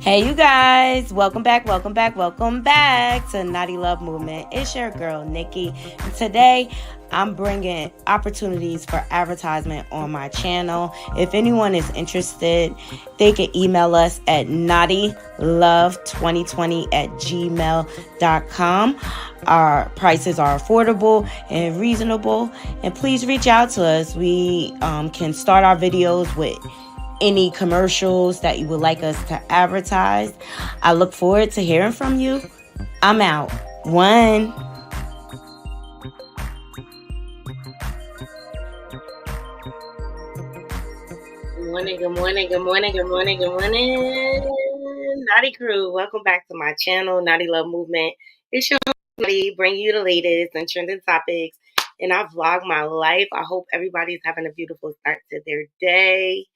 Hey, you guys, welcome back to Naughty Love Movement. It's your girl, Nikki. And today, I'm bringing opportunities for advertisement on my channel. If anyone is interested, they can email us at naughtylove2020@gmail.com. Our prices are affordable and reasonable. And please reach out to us. We can start our videos with any commercials that you would like us to advertise. I look forward to hearing from you. I'm out. One. Good morning. Naughty crew, welcome back to my channel, Naughty Love Movement. It's your host, Naughty, bring you the latest and trending topics. And I vlog my life. I hope everybody's having a beautiful start to their day.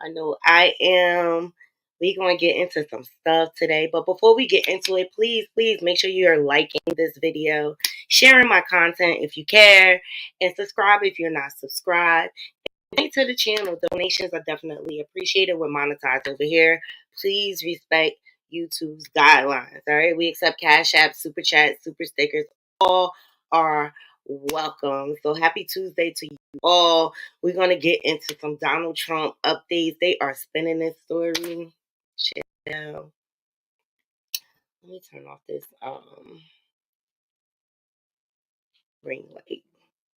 I know I am. We're going to get into some stuff today. But before we get into it, please make sure you're liking this video, sharing my content if you care, and subscribe if you're not subscribed. Donate to the channel. Donations are definitely appreciated. We're monetized over here. Please respect YouTube's guidelines. All right. We accept Cash App, Super Chat, Super Stickers. All are welcome. So happy Tuesday to you all. We're going to get into some Donald Trump updates. They are spinning this story. Chantel. Let me turn off this ring light.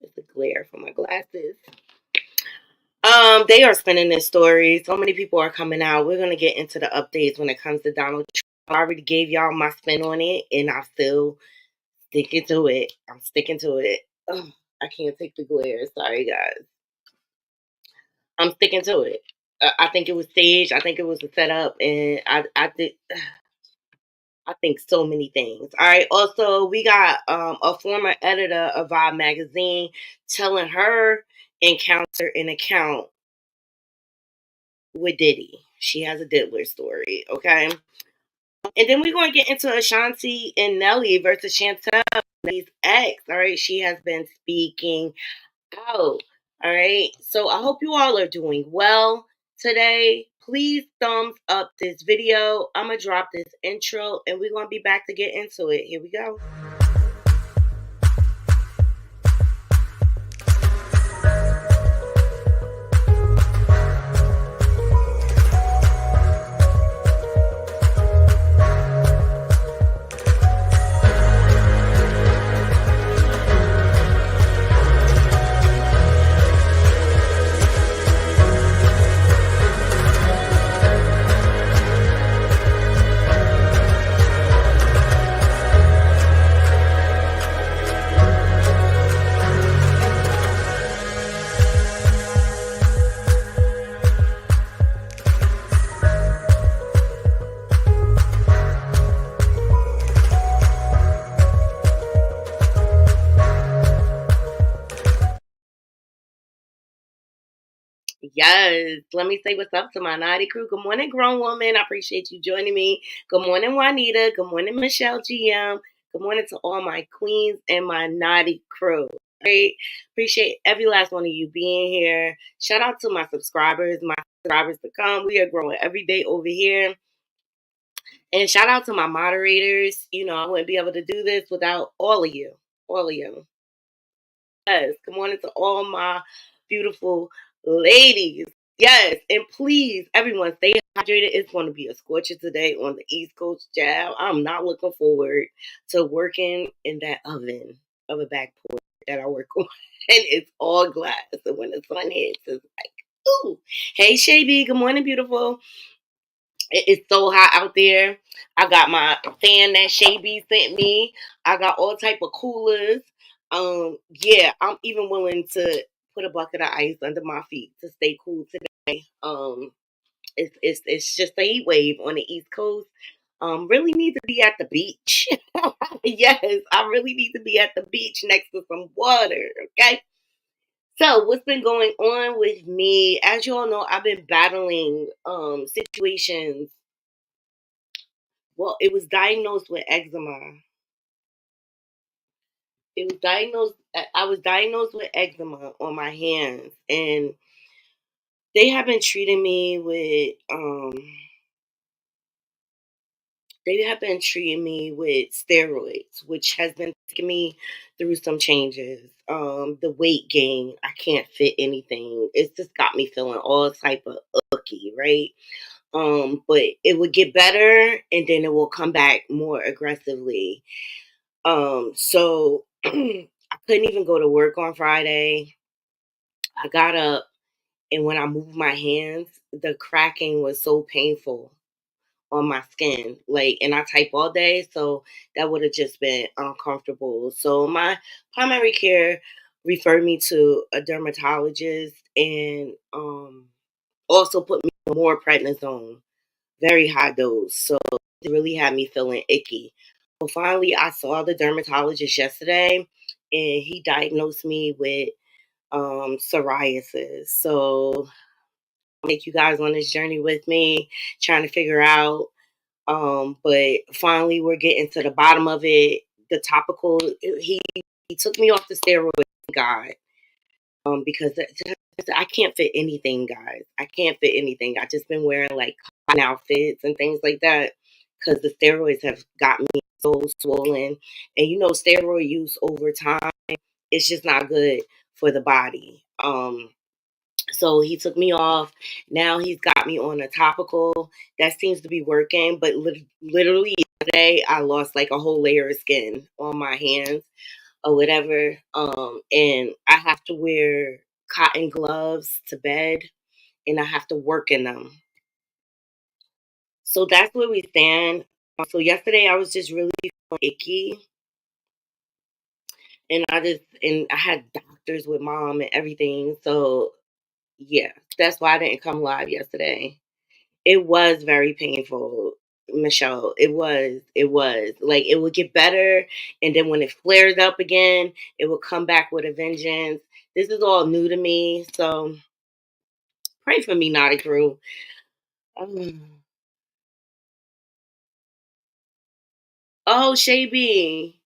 It's a glare from my glasses. They are spinning this story. So many people are coming out. We're gonna get into the updates when it comes to Donald Trump. I already gave y'all my spin on it, and I'm still sticking to it. I'm sticking to it. Ugh, I can't take the glare. Sorry, guys. I'm sticking to it. I think it was staged. I think it was a setup, and I did. I think so many things. All right. Also, we got a former editor of Vibe magazine telling her encounter an account with Diddy. She has a diddler story, okay? And then we're going to get into Ashanti and Nelly versus Chantel, Nelly's ex, all right? She has been speaking out, all right? So I hope you all are doing well today. Please thumbs up this video. I'm going to drop this intro, and we're going to be back to get into it. Here we go. Yes, let me say what's up to my naughty crew. Good morning, grown woman. I appreciate you joining me. Good morning, Juanita. Good morning, Michelle GM. Good morning to all my queens and my naughty crew. Great. Appreciate every last one of you being here. Shout out to my subscribers to come. We are growing every day over here. And shout out to my moderators. You know, I wouldn't be able to do this without all of you. all of you. Yes, good morning to all my beautiful ladies. Yes, and please, everyone, stay hydrated. It's going to be a scorcher today on the East Coast, child. I'm not looking forward to working in that oven of a back porch that I work on, and it's all glass. So when the sun hits, it's like, ooh. Hey, Shabby. Good morning, beautiful. It's so hot out there. I got my fan that Shay sent me. I got all type of coolers. Yeah, I'm even willing to put a bucket of ice under my feet to stay cool today. It's just a heat wave on the East Coast. Really need to be at the beach. Yes, I really need to be at the beach next to some water. Okay. So, what's been going on with me? As you all know, I've been battling situations. Well, it was diagnosed with eczema. It was diagnosed. I was diagnosed with eczema on my hands, and they have been treating me with. They have been treating me with steroids, which has been taking me through some changes. The weight gain, I can't fit anything. It's just got me feeling all type of icky, right? But it would get better, and then it will come back more aggressively. So I couldn't even go to work on Friday. I got up, and when I moved my hands, the cracking was so painful on my skin. Like, and I type all day, so that would have just been uncomfortable. So my primary care referred me to a dermatologist, and also put me on more prednisone, very high dose. So it really had me feeling icky. So finally, I saw the dermatologist yesterday, and he diagnosed me with psoriasis. So I'll take you guys on this journey with me, trying to figure out. But finally, we're getting to the bottom of it. The topical, he took me off the steroid, God, because I can't fit anything, guys. I can't fit anything. I just been wearing like cotton outfits and things like that because the steroids have got me so swollen. And you know, steroid use over time, it's just not good for the body. So he took me off. Now he's got me on a topical that seems to be working. But literally yesterday, I lost like a whole layer of skin on my hands or whatever. And I have to wear cotton gloves to bed, and I have to work in them. So that's where we stand. So yesterday, I was just really icky, and I had doctors with mom and everything. So yeah, that's why I didn't come live yesterday. It was very painful, Michelle. It was. It was. Like, it would get better, and then when it flares up again, it would come back with a vengeance. This is all new to me, so pray for me, Naughty Crew. Um, oh, Shay B.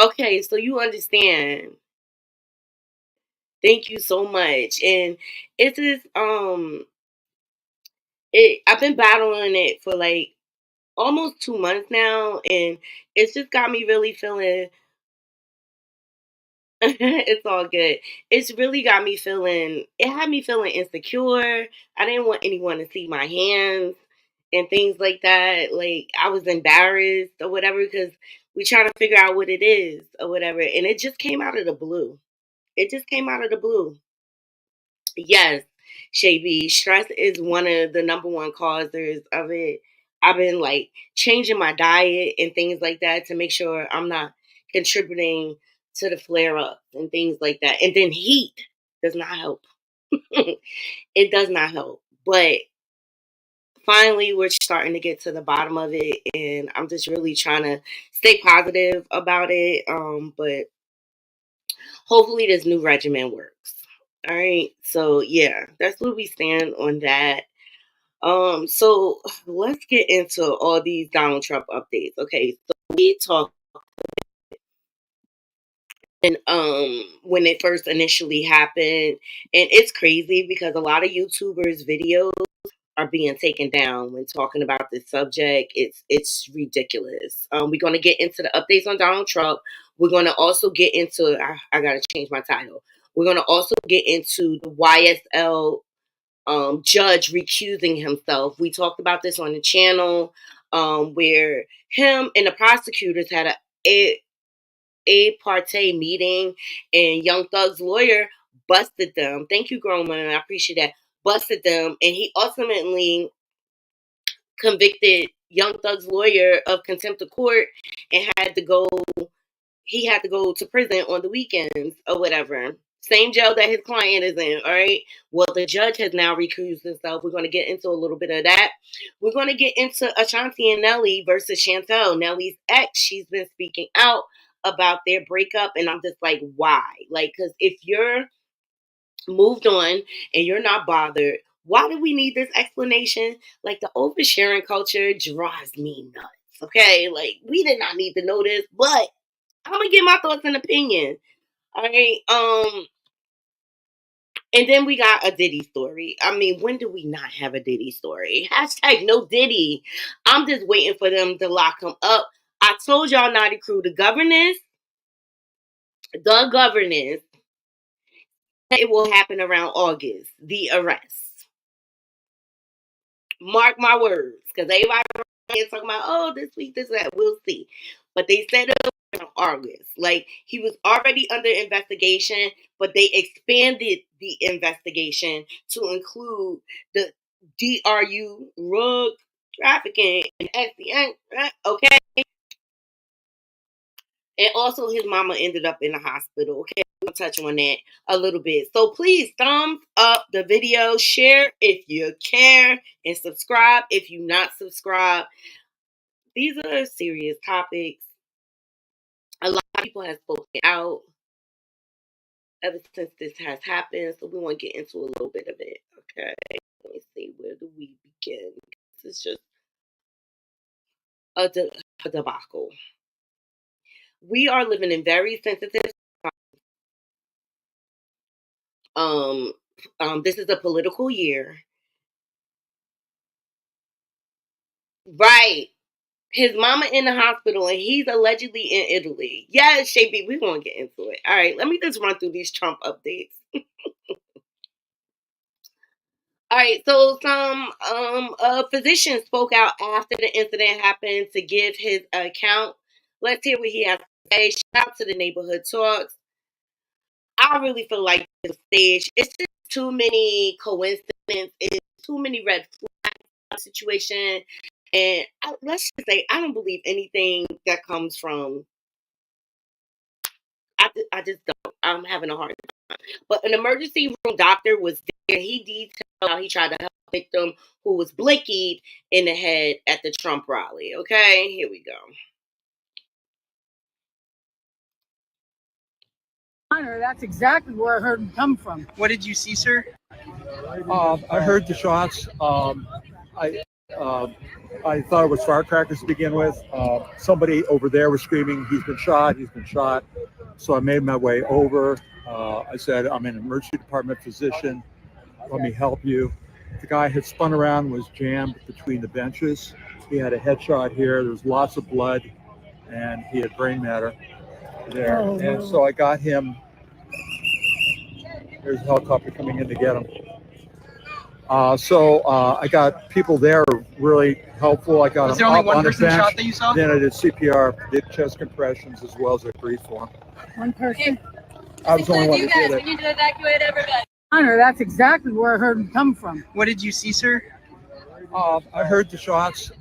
Okay, so you understand. Thank you so much. And it's just I've been battling it for like almost 2 months now, and it's just got me really feeling. It's all good. It's really got me feeling, it had me feeling insecure. I didn't want anyone to see my hands and things like that. Like, I was embarrassed or whatever because we trying to figure out what it is or whatever. And it just came out of the blue. It just came out of the blue. Yes, Shay B. Stress is one of the number one causes of it. I've been like changing my diet and things like that to make sure I'm not contributing to the flare up and things like that. And then heat does not help. It does not help. But finally, we're starting to get to the bottom of it, and I'm just really trying to stay positive about it. But hopefully, this new regimen works. All right. So yeah, that's where we stand on that. So let's get into all these Donald Trump updates. Okay, so we talked and when it first initially happened, and it's crazy because a lot of YouTubers' videos are being taken down when talking about this subject. It's ridiculous. We're going to get into the updates on Donald Trump. We're going to also get into, I got to change my title. We're going to also get into the YSL judge recusing himself. We talked about this on the channel, where him and the prosecutors had a parte meeting, and Young Thug's lawyer busted them. Thank you, grown man. I appreciate that. Busted them, and he ultimately convicted Young Thug's lawyer of contempt of court and had to go. He had to go to prison on the weekends or whatever. Same jail that his client is in. All right. Well, the judge has now recused himself. We're going to get into a little bit of that. We're going to get into Ashanti and Nelly versus Chantel. Nelly's ex, she's been speaking out about their breakup, and I'm just like, why? Like, because if you're moved on and you're not bothered, why do we need this explanation? Like, the oversharing culture drives me nuts. Okay, like, we did not need to know this, but I'm gonna give my thoughts and opinion. All right. And then we got a Diddy story. I mean, when do we not have a Diddy story? Hashtag no Diddy. I'm just waiting for them to lock him up. I told y'all, Naughty Crew, the governance, it will happen around August. The arrest. Mark my words, because everybody is talking about, oh, this week, this, that. We'll see. But they said it in August. Like, he was already under investigation, but they expanded the investigation to include the DRU, drug trafficking, and SDN. Okay. And also, his mama ended up in the hospital. Okay, we'll touch on that a little bit. So please thumbs up the video, share if you care, and subscribe if you not subscribed. These are serious topics. A lot of people have spoken out ever since this has happened, so we want to get into a little bit of it. Okay, let me see, where do we begin? This is just a debacle. We are living in very sensitive. Um, this is a political year. Right. His mama in the hospital and he's allegedly in Italy. Yes, Shay, we're going to get into it. All right, let me just run through these Trump updates. All right, so some physician spoke out after the incident happened to give his account. Let's hear what he has to say. Shout out to the neighborhood talks. I really feel like the stage. It's just too many coincidences. It's too many red flags situation. And let's just say I don't believe anything that comes from. I just don't. I'm having a hard time. But an emergency room doctor was there. He detailed how he tried to help a victim who was blickied in the head at the Trump rally. Okay, here we go. That's exactly where I heard him come from. What did you see, sir? I heard the shots. I I thought it was firecrackers to begin with. Somebody over there was screaming, "He's been shot! He's been shot!" So I made my way over. I said, "I'm an emergency department physician. Let me help you." The guy had spun around, was jammed between the benches. He had a headshot here. There was lots of blood, and he had brain matter there. And so I got him. There's a helicopter coming in to get him. I got people there really helpful. I got Was them there only up one on the person bench. shot that you saw? Then I did CPR, did chest compressions as well as I breathed for him. One person. I was the only one that did it. We need to evacuate everybody. That's exactly where I heard him come from. What did you see, sir? I heard the shots.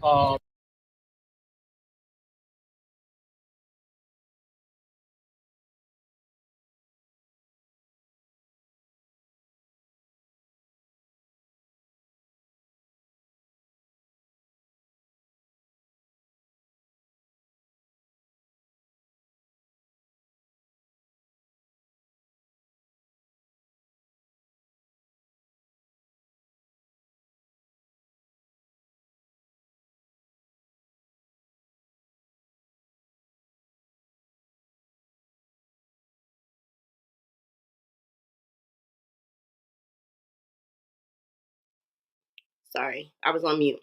Sorry, I was on mute.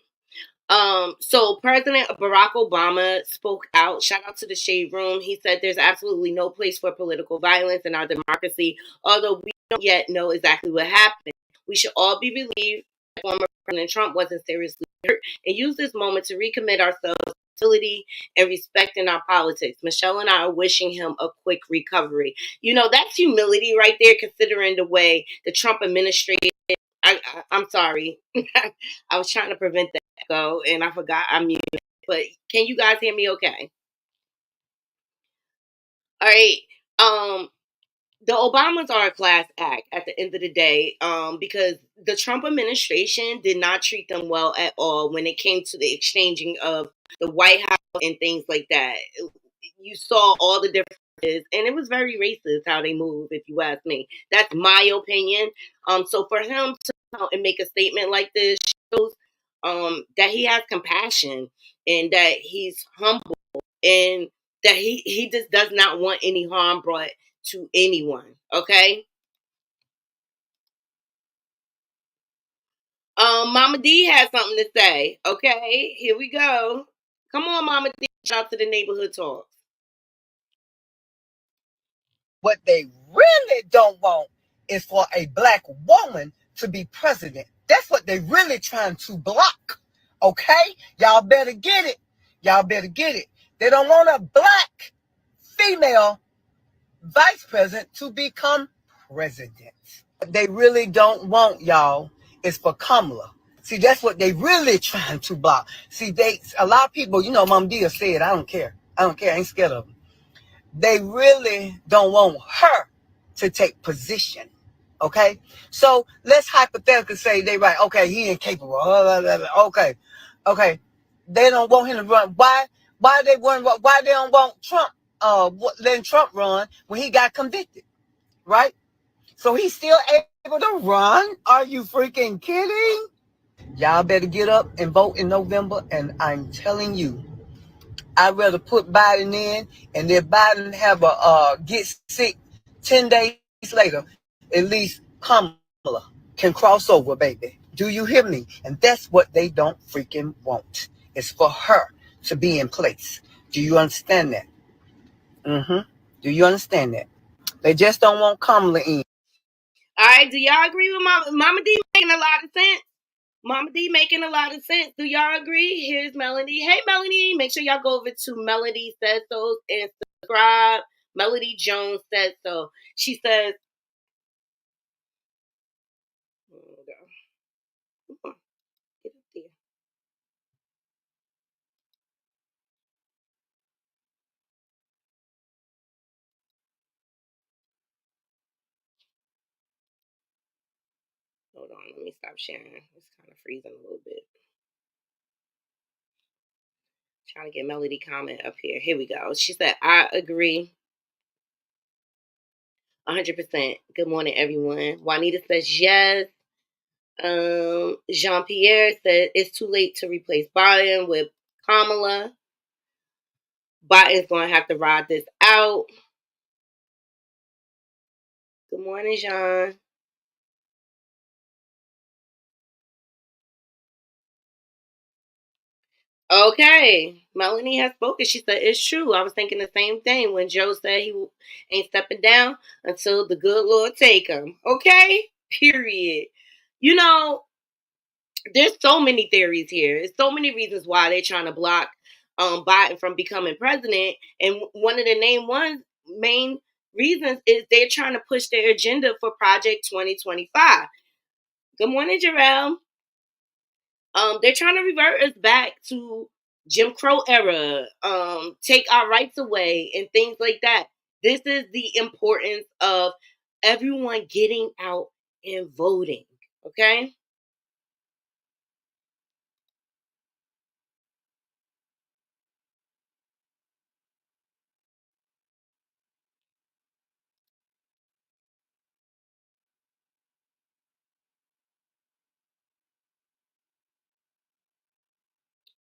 So President Barack Obama spoke out. Shout out to the Shade Room. He said there's absolutely no place for political violence in our democracy, although we don't yet know exactly what happened. We should all be relieved that former President Trump wasn't seriously hurt and use this moment to recommit ourselves to civility and respect in our politics. Michelle and I are wishing him a quick recovery. That's humility right there, considering the way the Trump administration. I'm sorry. I was trying to prevent that echo and I forgot I'm muted. But can you guys hear me okay? All right. The Obamas are a class act at the end of the day, because the Trump administration did not treat them well at all when it came to the exchanging of the White House and things like that. You saw all the differences, and it was very racist how they move, if you ask me. That's my opinion. So for him to come out and make a statement like this shows that he has compassion and that he's humble and that he just does not want any harm brought to anyone. Okay. Mama D has something to say. Okay, here we go. Come on, Mama D. Shout out to the neighborhood talk. What they really don't want is for a black woman to be president. That's what they really trying to block. Okay? Y'all better get it. Y'all better get it. They don't want a black female vice president to become president. What they really don't want, y'all, is for Kamala. See, that's what they really trying to block. See, a lot of people, Mom Dia said, I don't care. I ain't scared of them. They really don't want her to take position. Okay? So let's hypothetically say they right. Okay, he incapable. Okay. Okay. They don't want him to run. Why they don't want Trump letting Trump run when he got convicted? Right? So he's still able to run? Are you freaking kidding? Y'all better get up and vote in November, and I'm telling you, I'd rather put Biden in and then Biden have a get sick 10 days later. At least Kamala can cross over, baby. Do you hear me? And that's what they don't freaking want. It's for her to be in place. Do you understand that? Do you understand that? They just don't want Kamala in. All right, do y'all agree with Mama D making a lot of sense? Mama D making a lot of sense. Do y'all agree? Here's Melanie. Hey, Melanie. Make sure y'all go over to Melody Says So and subscribe. Melody Jones says so. She says, come on, get up there. Hold on, let me stop sharing. It's kind of freezing a little bit. Trying to get Melody comment up here. Here we go. She said, I agree 100%. Good morning, everyone. Juanita says yes. Jean-Pierre said it's too late to replace Biden with Kamala. Biden's going to have to ride this out. Good morning, Jean. Okay. Melanie has spoken. She said, it's true. I was thinking the same thing when Joe said he ain't stepping down until the good Lord take him. Okay? Period. There's so many theories here. There's so many reasons why they're trying to block Biden from becoming president. And one of the main reasons is they're trying to push their agenda for Project 2025. Good morning, Jarrell. They're trying to revert us back to Jim Crow era, take our rights away and things like that. This is the importance of everyone getting out and voting. Okay?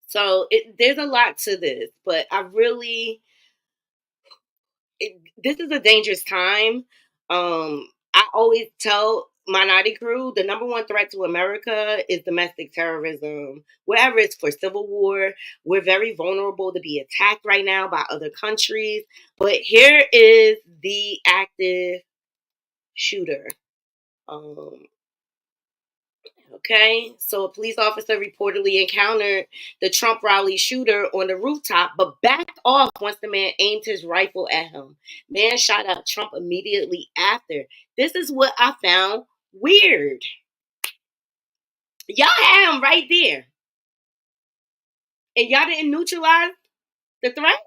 So there's a lot to this, but this is a dangerous time. I always tell my naughty crew, the number one threat to America is domestic terrorism. Wherever it's for civil war, we're very vulnerable to be attacked right now by other countries. But here is the active shooter. Okay, so a police officer reportedly encountered the Trump rally shooter on the rooftop, but backed off once the man aimed his rifle at him. Man shot at Trump immediately after. This is what I found weird. Y'all had him right there, and y'all didn't neutralize the threat.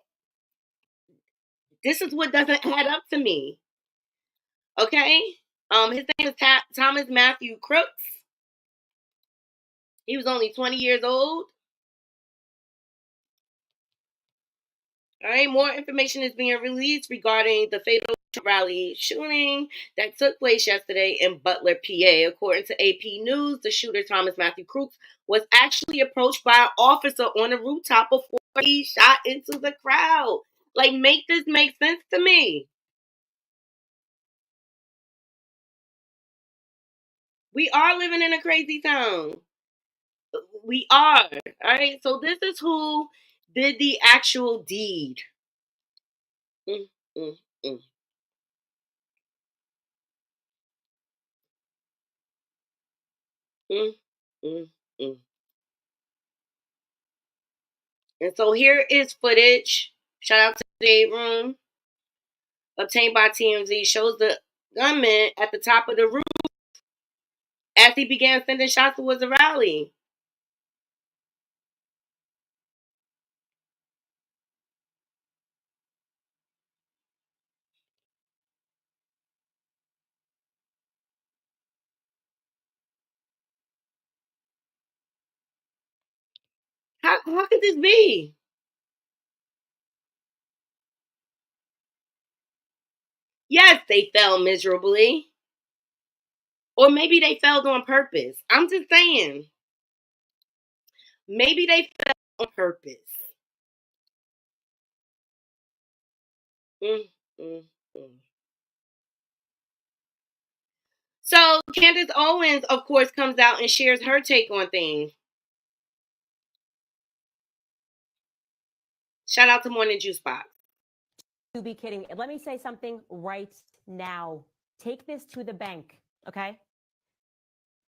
This is what doesn't add up to me. Okay, his name is Thomas Matthew Crooks. He was only 20 years old. All right, more information is being released regarding the fatal rally shooting that took place yesterday in Butler, PA. According to AP News, the shooter, Thomas Matthew Crooks, was actually approached by an officer on the rooftop before he shot into the crowd. Like, make this make sense to me. We are living in a crazy town. We are. All right, so this is who did the actual deed. Mm, mm, mm. Mm, mm, mm. And so here is footage. Shout out to the Dade Room. Obtained by TMZ. Shows the gunman at the top of the roof as he began sending shots towards the rally. How could this be? Yes, they fell miserably. Or maybe they failed on purpose. I'm just saying. Maybe they fell on purpose. Mm, mm, mm. So Candace Owens, of course, comes out and shares her take on things. Shout out to Morning Juice Box. To be kidding. Let me say something right now. Take this to the bank, okay?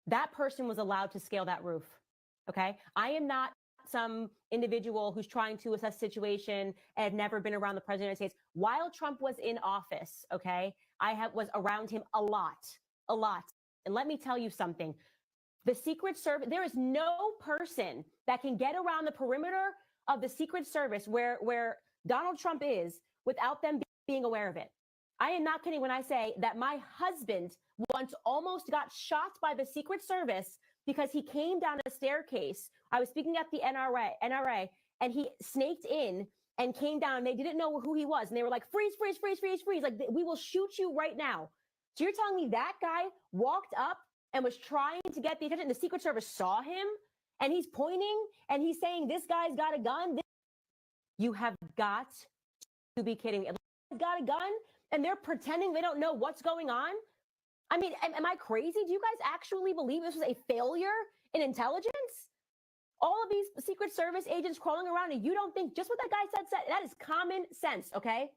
That person was allowed to scale that roof, okay? I am not some individual who's trying to assess situation and had never been around the president of the United States. While Trump was in office, okay, was around him a lot. And let me tell you something. The Secret Service, there is no person that can get around the perimeter of the Secret Service where Donald Trump is without them being aware of it. I am not kidding when I say that my husband once almost got shot by the Secret Service because he came down a staircase. I was speaking at the NRA, and he snaked in and came down, and they didn't know who he was. And they were like, freeze. Like, we will shoot you right now. So you're telling me that guy walked up and was trying to get the attention. The Secret Service saw him, and he's pointing, and he's saying, this guy's got a gun. You have got to be kidding me. Got a gun, and they're pretending they don't know what's going on. I mean, am I crazy? Do you guys actually believe this was a failure in intelligence? All of these Secret Service agents crawling around, and you don't think just what that guy said, that is common sense, okay?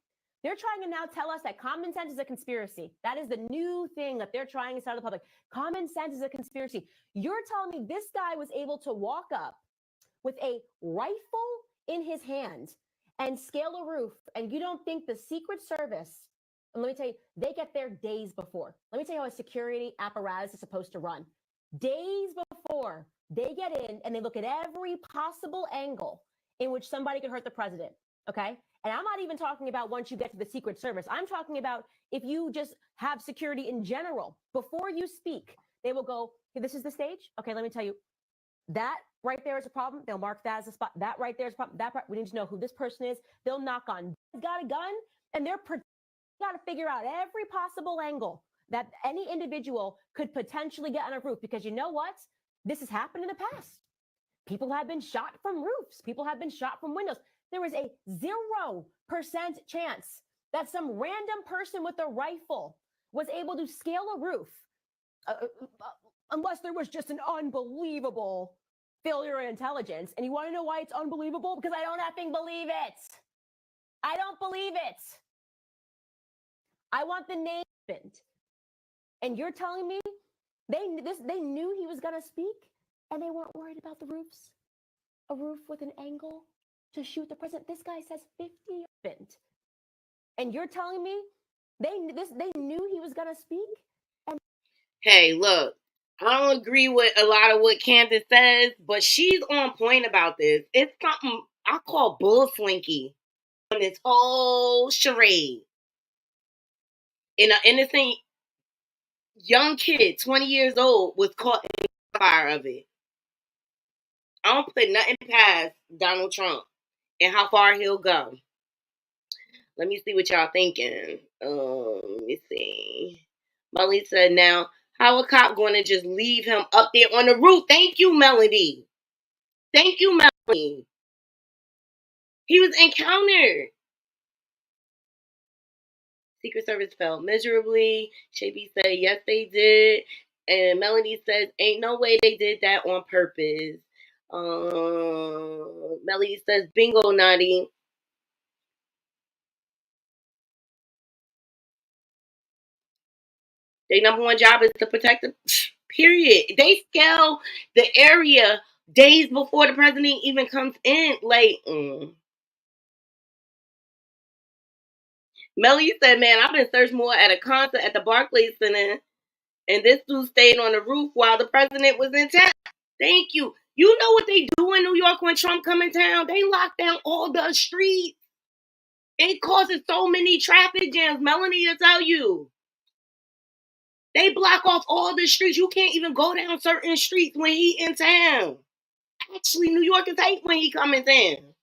They're trying to now tell us that common sense is a conspiracy. That is the new thing that they're trying to tell the public. Common sense is a conspiracy. You're telling me this guy was able to walk up with a rifle in his hand and scale a roof, and you don't think the Secret Service, and let me tell you, they get there days before. Let me tell you how a security apparatus is supposed to run. Days before, they get in and they look at every possible angle in which somebody could hurt the president, okay? And I'm not even talking about once you get to the Secret Service. I'm talking about if you just have security in general. Before you speak, they will go, hey, this is the stage? Okay, let me tell you, that right there is a problem. They'll mark that as a spot. That right there is a problem. We need to know who this person is. They'll knock on, got a gun, and they're got to figure out every possible angle that any individual could potentially get on a roof, because you know what? This has happened in the past. People have been shot from roofs. People have been shot from windows. There is a 0% chance that some random person with a rifle was able to scale a roof unless there was just an unbelievable failure in intelligence. And you want to know why it's unbelievable? Because I don't effing believe it. I don't believe it. I want the name. And you're telling me they knew he was going to speak and they weren't worried about the roofs? A roof with an angle to shoot the president. This guy says 50. And you're telling me they knew he was going to speak? And hey, look, I don't agree with a lot of what Candace says, but she's on point about this. It's something I call bull slinky on this whole charade. And an innocent young kid, 20 years old, was caught in the fire of it. I don't put nothing past Donald Trump and how far he'll go. Let me see what y'all thinking. Let me see. Melody said, now, how a cop going to just leave him up there on the roof? Thank you, Melody. Thank you, Melody. He was encountered. Secret Service failed miserably. Shabby said, yes, they did. And Melody says, ain't no way they did that on purpose. Melody says, bingo, Naughty. Their number one job is to protect the period. They scale the area days before the president even comes in. Like, Melody said, man, I've been searched more at a concert at the Barclays Center, and this dude stayed on the roof while the president was in town. Thank you. You know what they do in New York when Trump come in town? They lock down all the streets. It causes so many traffic jams. Melanie will tell you. They block off all the streets. You can't even go down certain streets when he in town. Actually, New Yorkers hate when he come in town.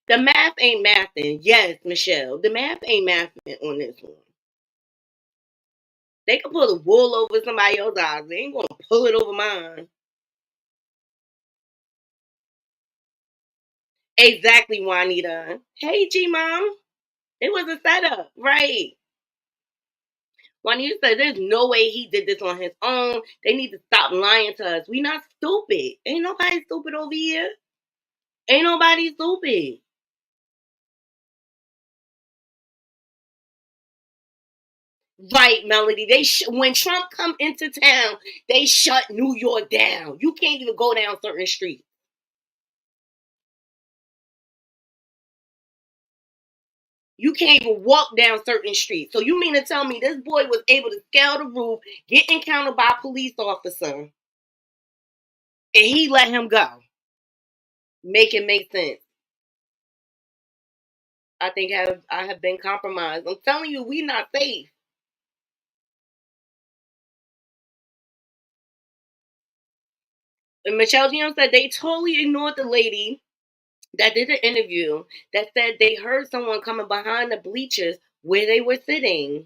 The math ain't mathing. Yes, Michelle. The math ain't mathing on this one. They can pull the wool over somebody else's eyes. They ain't gonna pull it over mine. Exactly, Juanita. Hey, G-Mom. It was a setup, right? Juanita said there's no way he did this on his own. They need to stop lying to us. We not stupid. Ain't nobody stupid over here. Ain't nobody stupid. Right, Melody. When Trump come into town, they shut New York down. You can't even go down certain streets. You can't even walk down certain streets. So you mean to tell me this boy was able to scale the roof, get encountered by a police officer, and he let him go? Make it make sense. I think I have been compromised. I'm telling you, we not safe. And Michelle Jones said they totally ignored the lady that did the interview that said they heard someone coming behind the bleachers where they were sitting.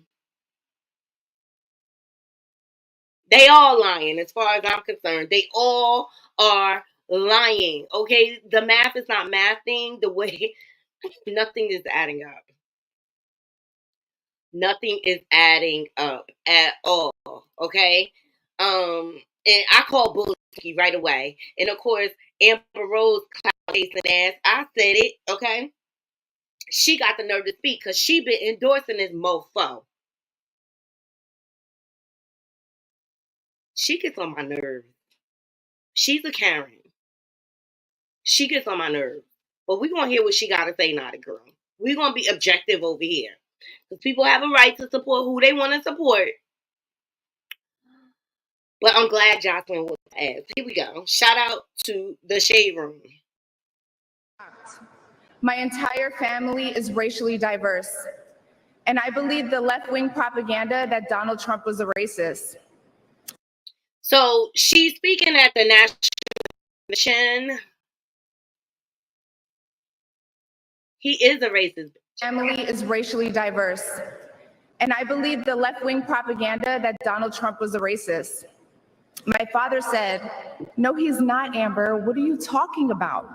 They all lying as far as I'm concerned. They all are lying. Okay? The math is not mathing the way nothing is adding up. Nothing is adding up at all. Okay? And I call bullshit right away. And of course, Amber Rose cloud chasing ass. I said it, okay? She got the nerve to speak because she been endorsing this mofo. She gets on my nerves. She's a Karen. She gets on my nerves. But we're going to hear what she got to say, not a girl. We're going to be objective over here. Because people have a right to support who they want to support. But I'm glad Jocelyn was asked. Here we go. Shout out to the Shade Room. My entire family is racially diverse. And I believe the left-wing propaganda that Donald Trump was a racist. So she's speaking at the National Convention. He is a racist. Family is racially diverse. And I believe the left-wing propaganda that Donald Trump was a racist. My father said, no, he's not, Amber. What are you talking about?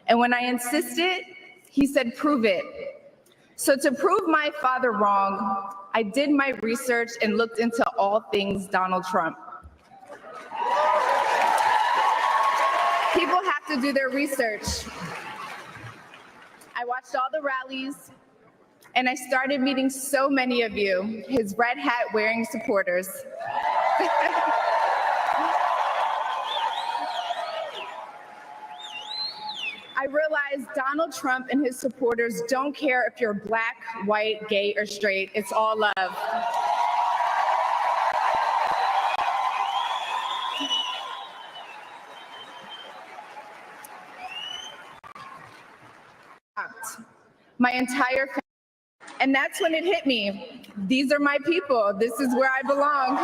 And when I insisted, he said, prove it. So to prove my father wrong, I did my research and looked into all things Donald Trump. People have to do their research. I watched all the rallies, and I started meeting so many of you, his red hat wearing supporters. I realized Donald Trump and his supporters don't care if you're black, white, gay, or straight. It's all love. My entire family. And that's when it hit me. These are my people. This is where I belong.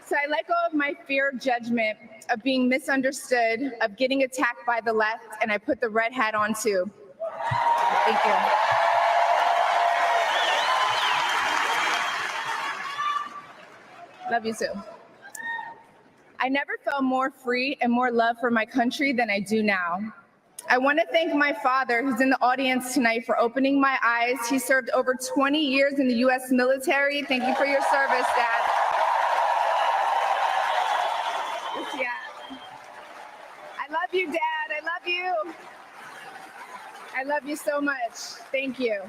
So I let go of my fear of judgment, of being misunderstood, of getting attacked by the left, and I put the red hat on too. Thank you. Love you too. I never felt more free and more love for my country than I do now. I want to thank my father, who's in the audience tonight, for opening my eyes. He served over 20 years in the U.S. military. Thank you for your service, Dad. Yeah. I love you, Dad. I love you. I love you so much. Thank you.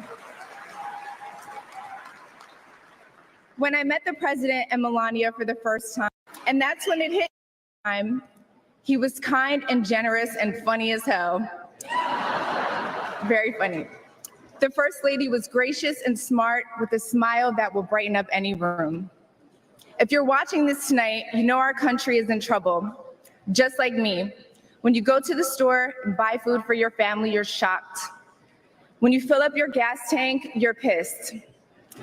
When I met the president and Melania for the first time, and that's when it hit time, he was kind and generous and funny as hell. Very funny. The First Lady was gracious and smart with a smile that will brighten up any room. If you're watching this tonight, you know our country is in trouble. Just like me. When you go to the store and buy food for your family, you're shocked. When you fill up your gas tank, you're pissed.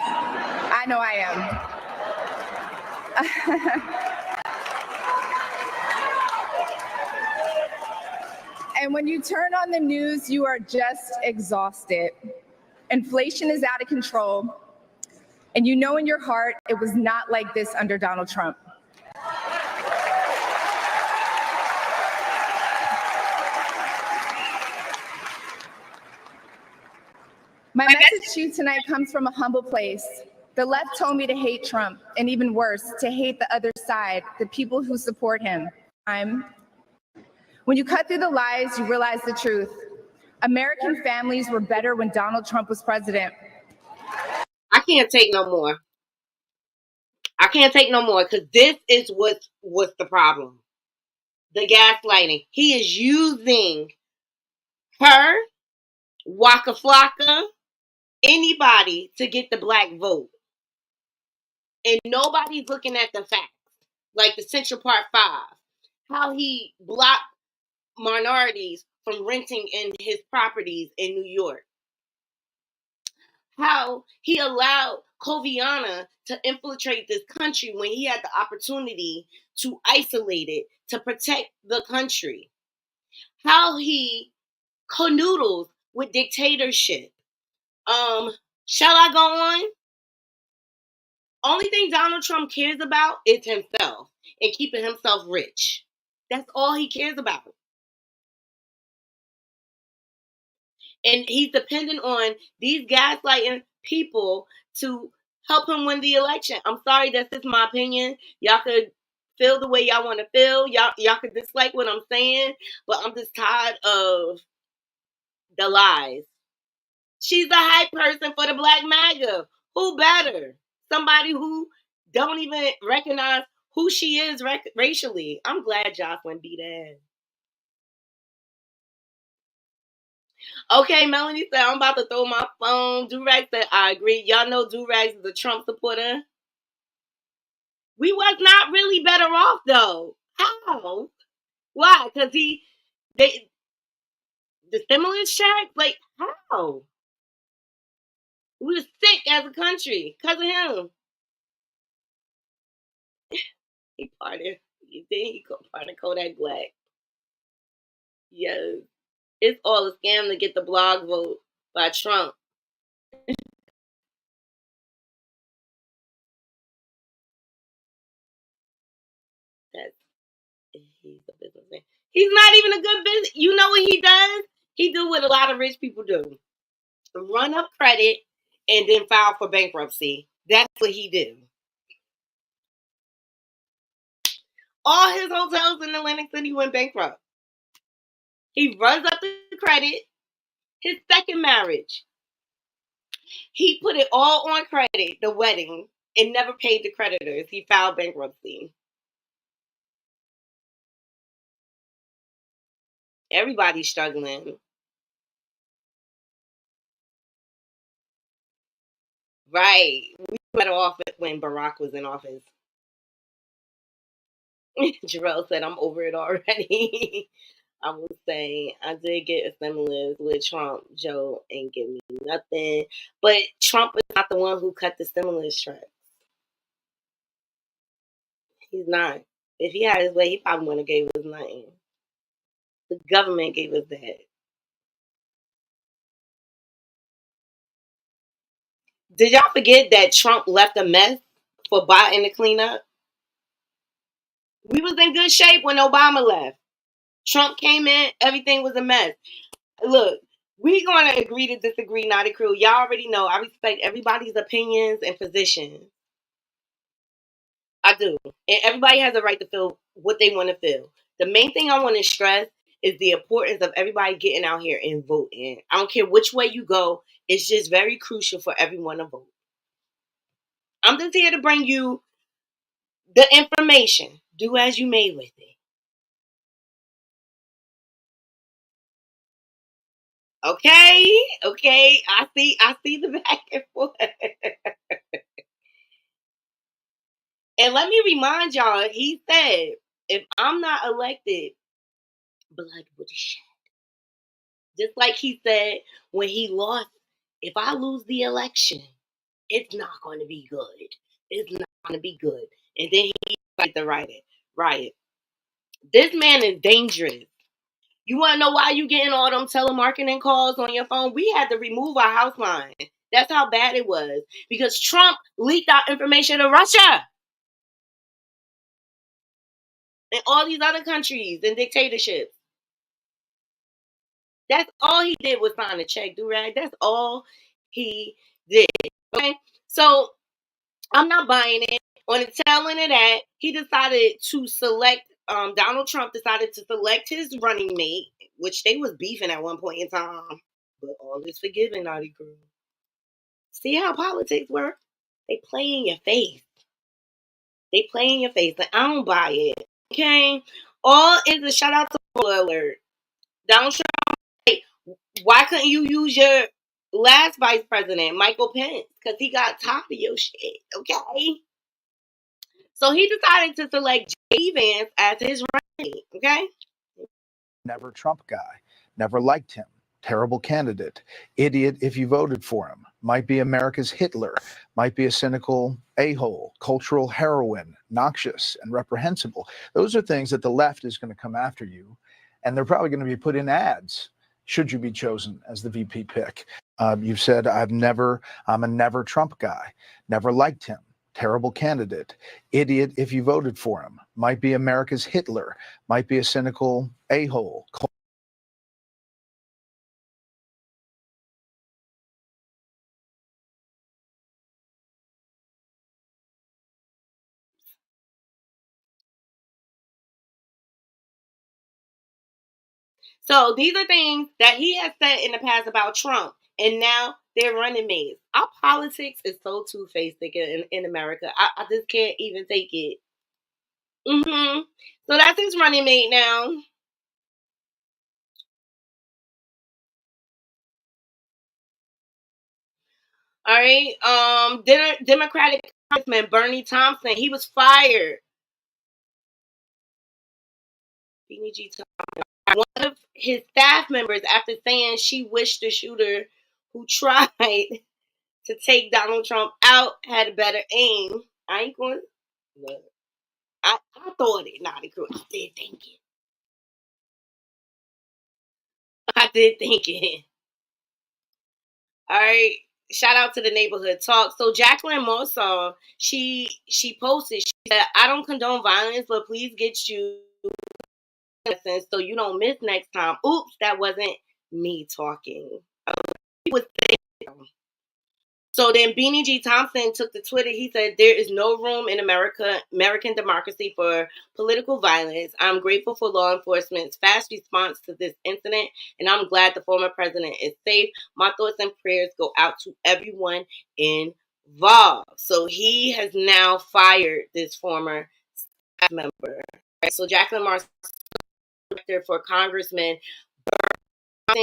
I know I am. And when you turn on the news, you are just exhausted. Inflation is out of control. And you know in your heart, it was not like this under Donald Trump. My message to you tonight comes from a humble place. The left told me to hate Trump, and even worse, to hate the other side, the people who support him. When you cut through the lies, you realize the truth. American families were better when Donald Trump was president. I can't take no more. I can't take no more because this is what's the problem. The gaslighting. He is using her, Waka Flocka, anybody to get the black vote. And nobody's looking at the facts. Like the Central Park 5. How he blocked minorities from renting in his properties in New York. How he allowed Coviana to infiltrate this country when he had the opportunity to isolate it, to protect the country. How he canoodles with dictatorship. Shall I go on? Only thing Donald Trump cares about is himself and keeping himself rich. That's all he cares about. And he's dependent on these gaslighting people to help him win the election. I'm sorry, that's just my opinion. Y'all could feel the way y'all want to feel. Y'all could dislike what I'm saying, but I'm just tired of the lies. She's the hype person for the Black MAGA. Who better? Somebody who don't even recognize who she is racially. I'm glad Jocelyn beat ass. Okay, Melanie said, I'm about to throw my phone. Durag said, I agree. Y'all know Durag is a Trump supporter. We was not really better off, though. How? Why? Because the stimulus check? Like, how? We were sick as a country because of him. He parted. You think he part of Kodak Black? Yes. It's all a scam to get the blog vote by Trump. That's He's a businessman. He's not even a good business. You know what he does? He do what a lot of rich people do: run up credit and then file for bankruptcy. That's what he do. All his hotels in Atlantic City went bankrupt. He runs up the credit. His second marriage, he put it all on credit, the wedding, and never paid the creditors. He filed bankruptcy. Everybody's struggling. Right. We were better off when Barack was in office. Jarrell said, I'm over it already. I will say I did get a stimulus with Trump. Joe ain't give me nothing. But Trump is not the one who cut the stimulus check. He's not. If he had his way, he probably wouldn't have gave us nothing. The government gave us that. Did y'all forget that Trump left a mess for Biden to clean up? We was in good shape when Obama left. Trump came in, everything was a mess. Look, we gonna agree to disagree, not a crew. Y'all already know I respect everybody's opinions and positions. I do. And everybody has a right to feel what they want to feel. The main thing I want to stress is the importance of everybody getting out here and voting. I don't care which way you go, it's just very crucial for everyone to vote. I'm just here to bring you the information. Do as you may with it. Okay. I see the back and forth. And let me remind y'all, he said, if I'm not elected, blood would shed. Just like he said when he lost, if I lose the election, it's not going to be good. It's not going to be good. And then he tried to riot. This man is dangerous. You want to know why you getting all them telemarketing calls on your phone? We had to remove our house line. That's how bad it was. Because Trump leaked our information to Russia and all these other countries and dictatorships. That's all he did was sign a check, do-rag. That's all he did. Okay? So I'm not buying it. On the tail end of that, he decided to select, Donald Trump decided to select his running mate, which they was beefing at one point in time. But all is forgiven, Naughty Girl. See how politics work? They play in your face. They play in your face. Like, I don't buy it. Okay? All is a shout out to Spoiler Alert. Donald Trump, hey, why couldn't you use your last vice president, Michael Pence? Because he got tired of your shit. Okay? So he decided to select J.D. Vance as his running mate. Okay? Never Trump guy, never liked him, terrible candidate, idiot if you voted for him, might be America's Hitler, might be a cynical a-hole, cultural heroine, noxious and reprehensible. Those are things that the left is going to come after you, and they're probably going to be put in ads should you be chosen as the VP pick. You've said, I'm a never Trump guy, never liked him, terrible candidate, idiot if you voted for him, might be America's Hitler, might be a cynical a-hole. So these are things that he has said in the past about Trump, and now they're running mates. Our politics is so two-faced in America. I just can't even take it. So that's his running mate now. All right. Democratic Congressman Bernie Thompson, he was fired. BG Thompson. One of his staff members, after saying she wished the shooter who tried to take Donald Trump out had better aim. I ain't going. Look, I thought it, Naughty Crew. I did think it. I did think it. All right. Shout out to the neighborhood talk. So Jacqueline Mossaw, she posted. She said, "I don't condone violence, but please get you so you don't miss next time. Oops, that wasn't me talking. So then Beanie G. Thompson took to Twitter. He said, there is no room in American democracy for political violence. I'm grateful for law enforcement's fast response to this incident, and I'm glad the former president is safe. My thoughts and prayers go out to everyone involved. So he has now fired this former staff member. Right? So Jacqueline Marcel, for Congressman,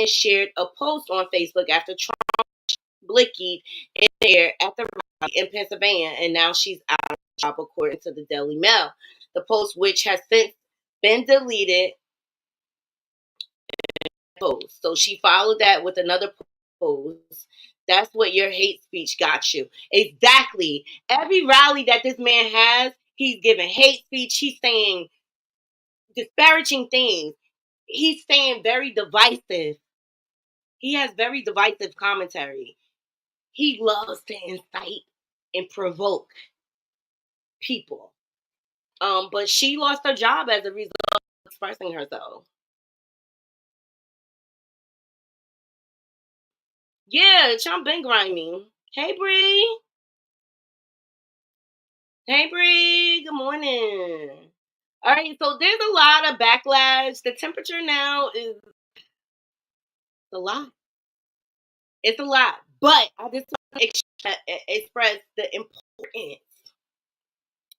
shared a post on Facebook after Trump Blicky in there at the rally in Pennsylvania, and now she's out of job, according to the Daily Mail. The post, which has since been deleted, so she followed that with another post. That's what your hate speech got you. Exactly. Every rally that this man has, he's giving hate speech. He's saying disparaging things. He's saying very divisive. He has very divisive commentary. He loves to incite and provoke people. But she lost her job as a result of expressing herself. Yeah, Trump been grimy. Hey, Bree. Hey, Bree. Good morning. All right, so there's a lot of backlash. The temperature now is a lot. It's a lot. But I just want to express the importance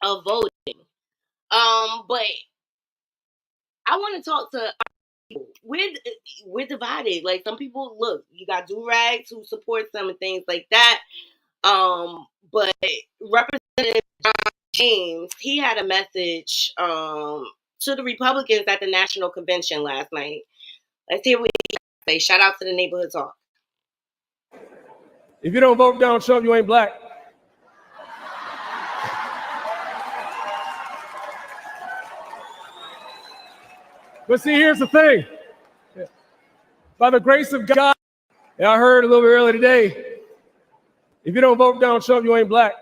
of voting. But I want to talk to people. We're divided. Like, some people, look, you got do-rags who support them and things like that. But Representative John James, he had a message to the Republicans at the National Convention last night. Let's hear what he had to say. Shout out to the Neighborhood Talk. If you don't vote for Donald Trump, you ain't black. But see, here's the thing. By the grace of God, and I heard a little bit earlier today, if you don't vote for Donald Trump, you ain't black.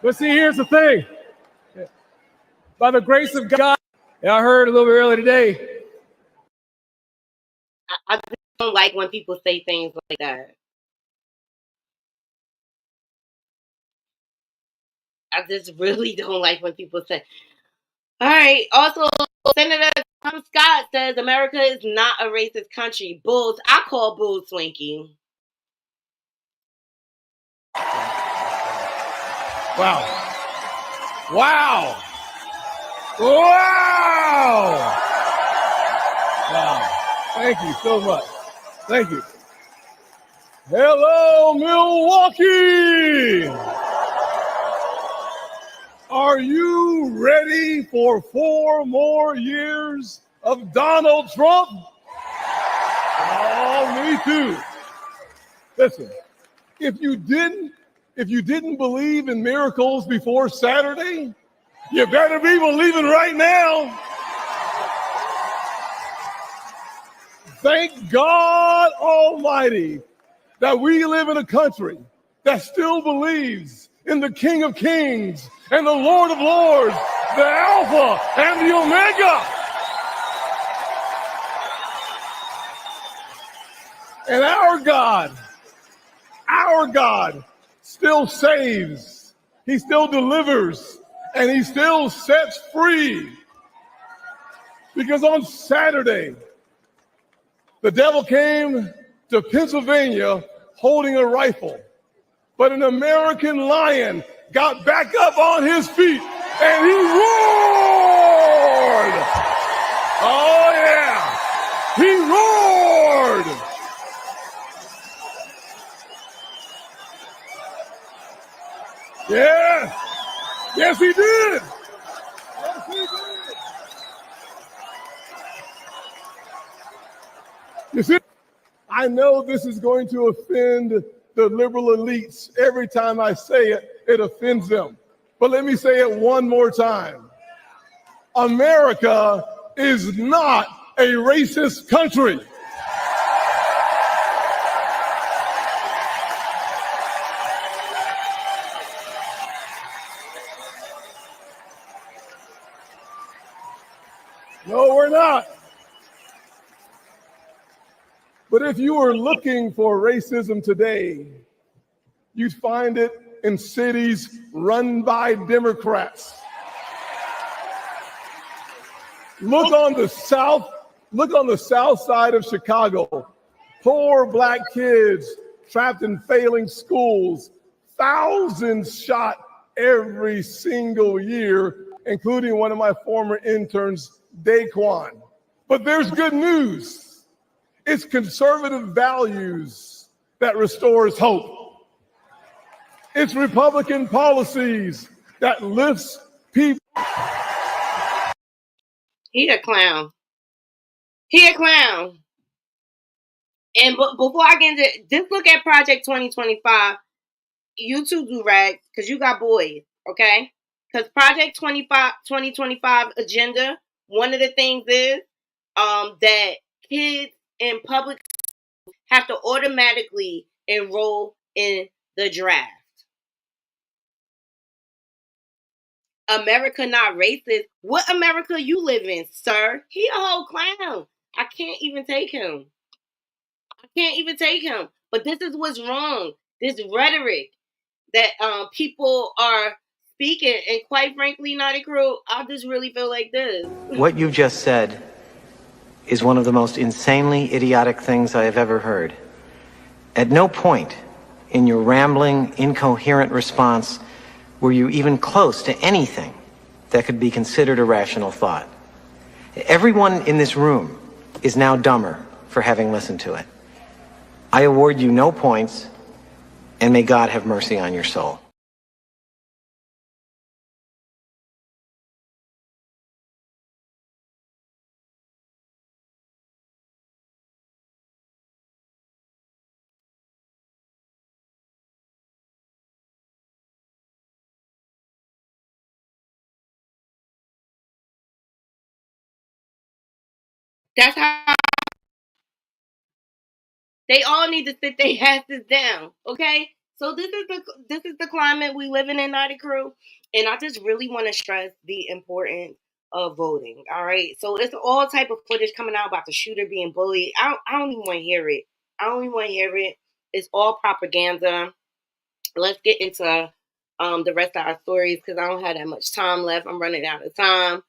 But see, here's the thing. By the grace of God, and I heard a little bit earlier today. I just don't like when people say things like that. I just really don't like when people say. All right. Also, Senator Tom Scott says America is not a racist country. Bulls. I call bulls, Swinky. Wow. Wow. Wow. Wow. Thank you so much. Thank you. Hello, Milwaukee. Are you ready for 4 more years of Donald Trump? Oh, me too. Listen, if you didn't believe in miracles before Saturday, you better be believing right now. Thank God Almighty that we live in a country that still believes in the King of Kings and the Lord of Lords, the Alpha and the Omega. And our God still saves, he still delivers, and he still sets free. Because on Saturday, the devil came to Pennsylvania holding a rifle, but an American lion got back up on his feet and he roared. Oh yeah, he roared. Yeah, yes he did. Yes he did. You see, I know this is going to offend the liberal elites. Every time I say it, it offends them. But let me say it one more time. America is not a racist country. No, we're not. But if you were looking for racism today, you'd find it in cities run by Democrats. Look on the south side of Chicago. Poor black kids trapped in failing schools, thousands shot every single year, including one of my former interns, Daquan. But there's good news. It's conservative values that restores hope. It's Republican policies that lifts people. He a clown. He a clown. And before I get into just look at Project 2025, you two do rags, because you got boys, okay? Because Project 2025 agenda, one of the things is that kids in public have to automatically enroll in the draft. America not racist. What America you live in, sir? He a whole clown. I can't even take him. But this is what's wrong. This rhetoric that people are speaking, and quite frankly, Naughty Crew, I just really feel like this. What you just said is one of the most insanely idiotic things I have ever heard. At no point in your rambling, incoherent response were you even close to anything that could be considered a rational thought. Everyone in this room is now dumber for having listened to it. I award you no points, and may God have mercy on your soul. That's how they all need to sit their asses down, okay? So this is the climate we living in, Naughty Crew, and I just really want to stress the importance of voting. All right, so it's all type of footage coming out about the shooter being bullied. I don't even want to hear it. It's all propaganda. Let's get into the rest of our stories, because I don't have that much time left. I'm running out of time.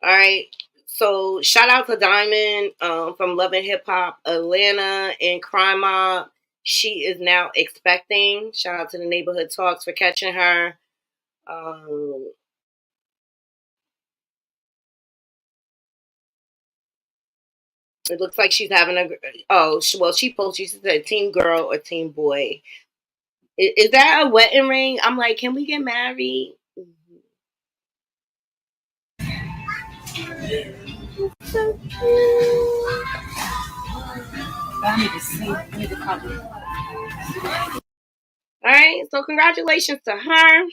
All right. So shout out to Diamond from Love and Hip Hop Atlanta and Crime Mob. She is now expecting. Shout out to the Neighborhood Talks for catching her. It looks like she's having she posted, she said team girl or team boy. Is that a wedding ring? I'm like, can we get married? So cute. I need to see. I need to copy. All right, so congratulations to her.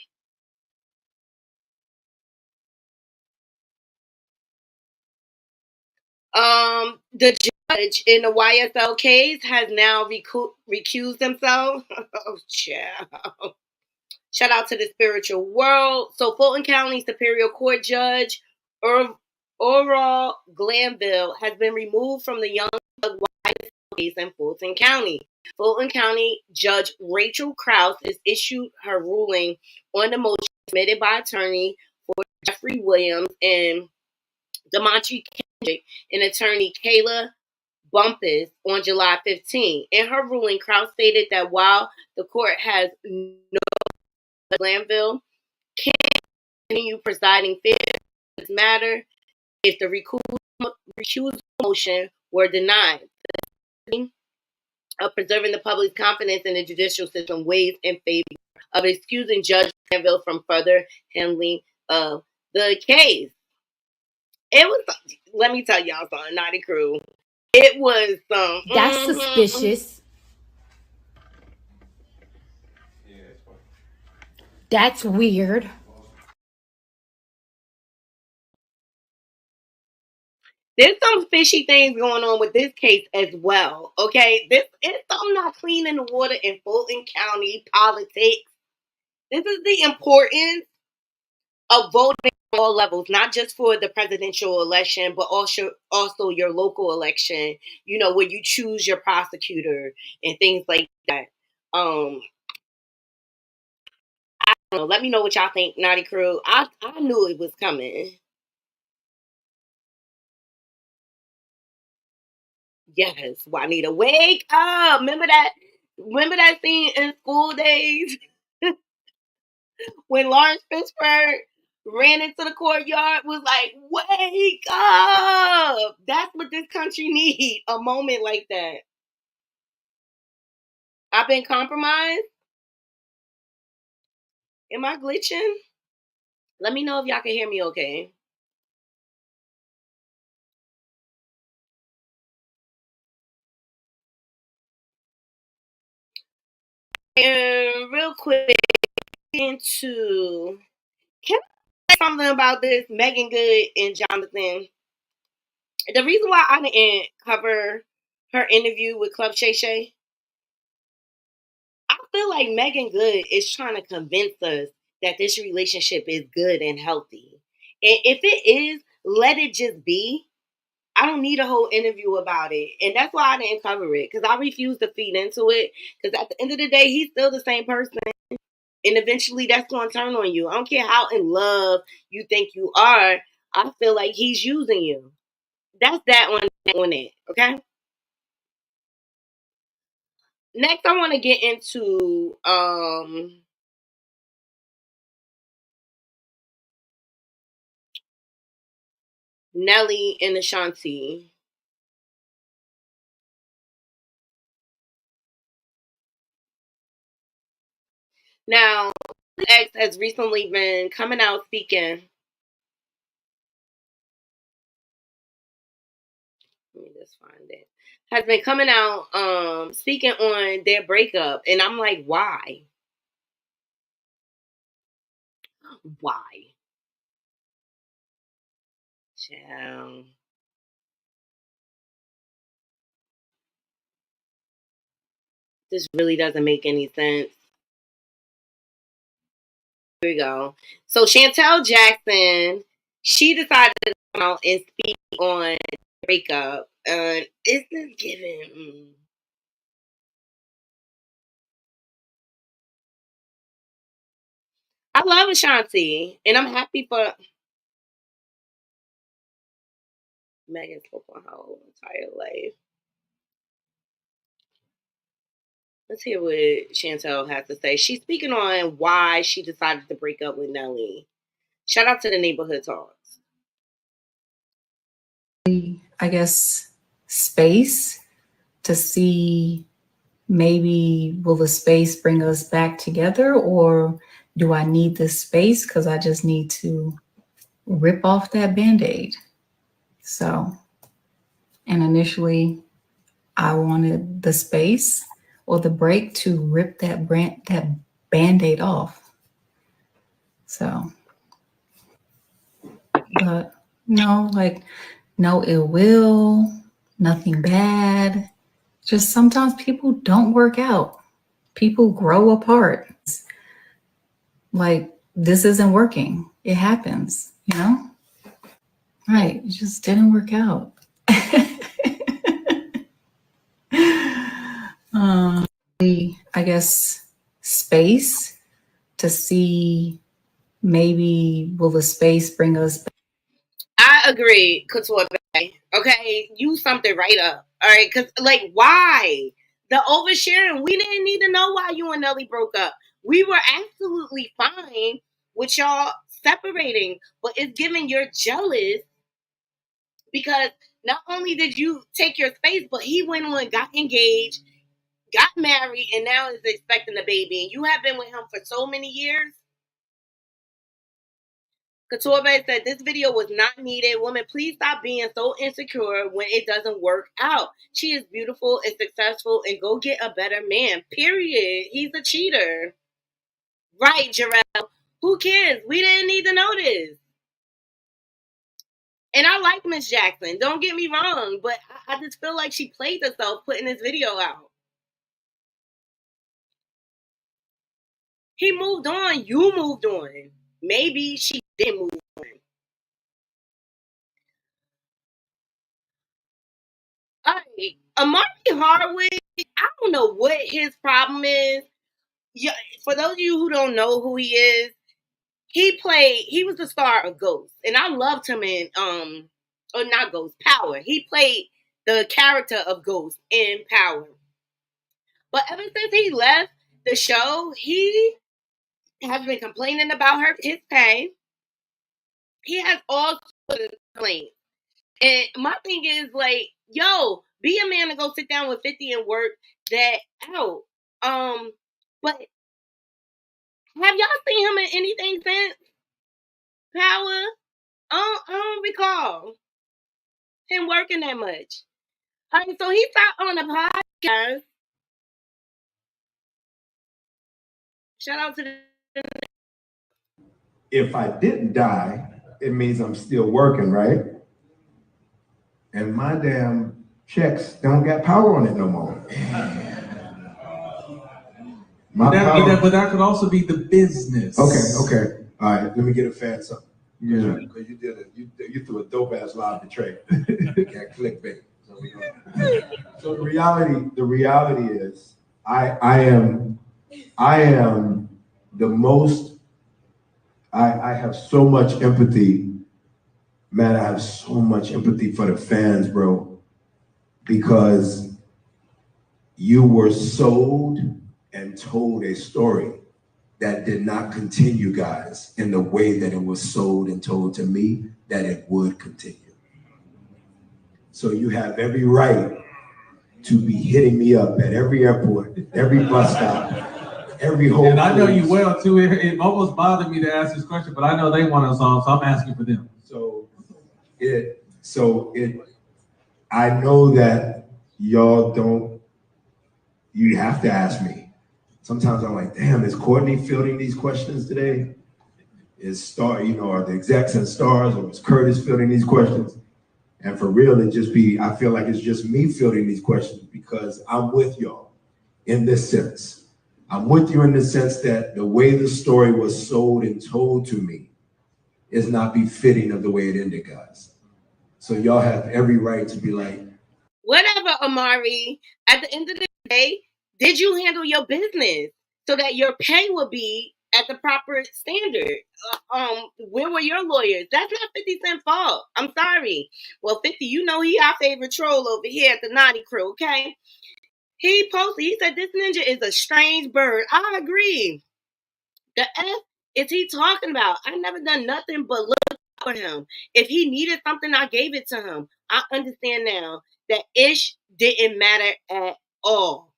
The judge in the YSL case has now recused himself. Oh, child. Shout out to the spiritual world. So, Fulton County Superior Court Judge Oral Glanville has been removed from the Young Thug YSL case in Fulton County. Fulton County Judge Rachel Krause has issued her ruling on the motion submitted by attorney for Jeffrey Williams and Demontre Kendrick and attorney Kayla Bumpus on July 15. In her ruling, Krause stated that while the court has no Glanville can continue presiding fair in this matter if the recusal motion were denied. Of preserving the public's confidence in the judicial system weighs in favor of excusing Judge Glanville from further handling of the case. It was, let me tell y'all something, Naughty Crew. It was That's suspicious. That's weird. There's some fishy things going on with this case as well. Okay, this is something not clean in the water in Fulton County politics. This is the importance of voting at all levels, not just for the presidential election, but also your local election. You know, where you choose your prosecutor and things like that. I don't know. Let me know what y'all think, Naughty Crew. I knew it was coming. Yes, Juanita, wake up. Remember that scene in School Days when Lawrence Fishburne ran into the courtyard, was like, wake up. That's what this country needs. A moment like that. I've been compromised. Am I glitching? Let me know if y'all can hear me okay. And real quick, can I say something about this Megan Good and Jonathan? The reason why I didn't cover her interview with Club Shay Shay, I feel like Megan Good is trying to convince us that this relationship is good and healthy. And if it is, let it just be. I don't need a whole interview about it. And that's why I didn't cover it, because I refuse to feed into it. Because at the end of the day, he's still the same person. And eventually that's going to turn on you. I don't care how in love you think you are. I feel like he's using you. That's that on it. Okay? Next, I want to get into Nelly and Ashanti. Now, X has recently been coming out speaking. Let me just find it. Has been coming out speaking on their breakup, and I'm like, why? Why? Child. This really doesn't make any sense. Here we go. So Chantel Jackson, she decided to come out and speak on breakup. And it's just giving. I love Ashanti, and I'm happy for Megan spoke on her whole entire life. Let's hear what Chantel has to say. She's speaking on why she decided to break up with Nelly. Shout out to the Neighborhood Talks. I guess, space to see maybe will the space bring us back together, or do I need this space because I just need to rip off that Band-Aid? So, and initially I wanted the space or the break to rip that Band-Aid off. So, but no, like no ill will, nothing bad. Just sometimes people don't work out. People grow apart. Like, this isn't working. It happens, you know? Right. It just didn't work out. I guess space to see maybe will the space bring us back. I agree, Couture Bay. Okay, use something right up. All right, because like, why the oversharing? We didn't need to know why you and Nelly broke up. We were absolutely fine with y'all separating, but it's giving you're jealous because not only did you take your space, but he went on, got engaged, got married, and now is expecting a baby. And you have been with him for so many years. Couture said this video was not needed. Woman, please stop being so insecure when it doesn't work out. She is beautiful and successful, and go get a better man. Period. He's a cheater. Right, Jarrell. Who cares? We didn't need to know this. And I like Miss Jackson. Don't get me wrong, but I just feel like she played herself putting this video out. He moved on. You moved on. Maybe she didn't move on. All right. Amari Hardwick, I don't know what his problem is. Yeah, for those of you who don't know who he is, he was the star of Ghost. And I loved him in or not Ghost, Power. He played the character of Ghost in Power. But ever since he left the show, he has been complaining about his pay. He has all sorts of complaints. And my thing is like, yo, be a man and go sit down with 50 and work that out. But have y'all seen him in anything since Power? I don't recall him working that much. All right, so he sat on a podcast. Shout out to the. If I didn't die, it means I'm still working, right? And my damn checks don't got power on it no more. But that could also be the business. Okay. All right, let me get a fast up. Yeah. Because you threw a dope ass live betray. Got clickbait. So the reality is, I am the most. I have so much empathy, man. I have so much empathy for the fans, bro, because you were sold and told a story that did not continue, guys, in the way that it was sold and told to me that it would continue. So you have every right to be hitting me up at every airport, every bus stop, every Whole Foods. And I know you well too. It almost bothered me to ask this question, but I know they want us on, so I'm asking for them. I know that y'all don't. You have to ask me. Sometimes I'm like, damn, is Courtney fielding these questions today? Is Star, are the execs and stars, or is Curtis fielding these questions? And for real, I feel like it's just me fielding these questions because I'm with y'all in this sense. I'm with you in the sense that the way the story was sold and told to me is not befitting of the way it ended, guys. So y'all have every right to be like, whatever, Amari. At the end of the day, did you handle your business so that your pay would be at the proper standard? Where were your lawyers? That's not 50 Cent's fault. I'm sorry. Well, 50, he our favorite troll over here at the Naughty Crew, okay? He said this ninja is a strange bird. I agree. The F is he talking about? I never done nothing but look for him. If he needed something, I gave it to him. I understand now that Ish didn't matter at all.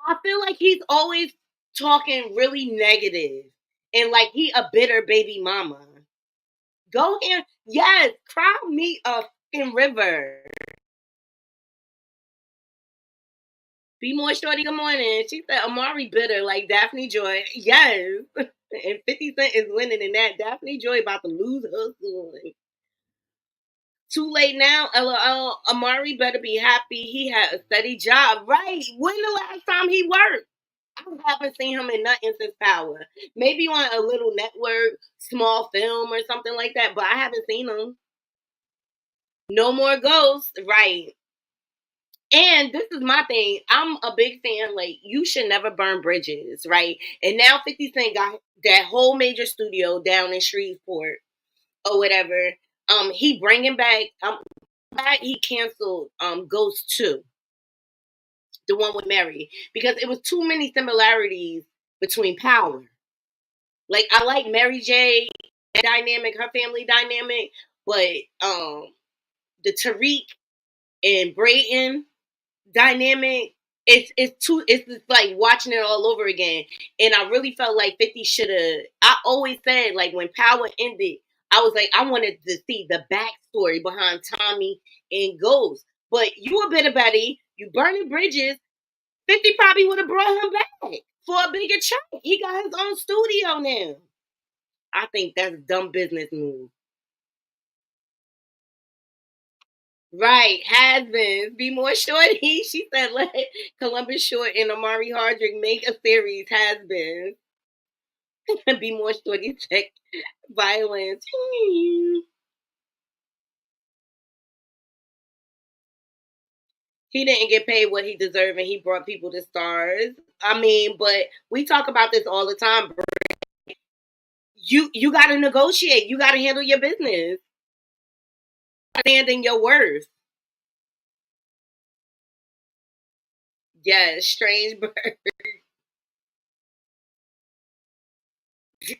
I feel like he's always talking really negative and like he a bitter baby mama. Go and yes, cry me a fucking river. Be more shorty, good morning. She said Amari bitter like Daphne Joy. Yes. And 50 Cent is winning in that. Daphne Joy about to lose her son. Too late now, LOL. Amari better be happy he had a steady job. Right. When the last time he worked? I haven't seen him in nothing since Power. Maybe on a little network, small film or something like that, but I haven't seen him. No more Ghosts. Right. And this is my thing. I'm a big fan. Like, you should never burn bridges, right? And now 50 Cent got that whole major studio down in Shreveport or whatever. He bringing back. He canceled Ghost 2, the one with Mary, because it was too many similarities between Power. Like, I like Mary J dynamic, her family dynamic, but the Tariq and Brayton dynamic, it's just like watching it all over again. And I really felt like 50 should have. I always said, like, when Power ended, I was like, I wanted to see the backstory behind Tommy and Ghost. But you a bit of Betty, you burning bridges. 50 probably would have brought him back for a bigger check. He got his own studio now. I think that's a dumb business move. Right, has been. Be more shorty. She said let Columbus Short and Amari Hardrick make a series. Has been. Be more shorty. Tech violence. He didn't get paid what he deserved, and he brought people to stars. I mean, but we talk about this all the time. Bro. You got to negotiate. You got to handle your business. Stand in your worth. Yes, strange bird.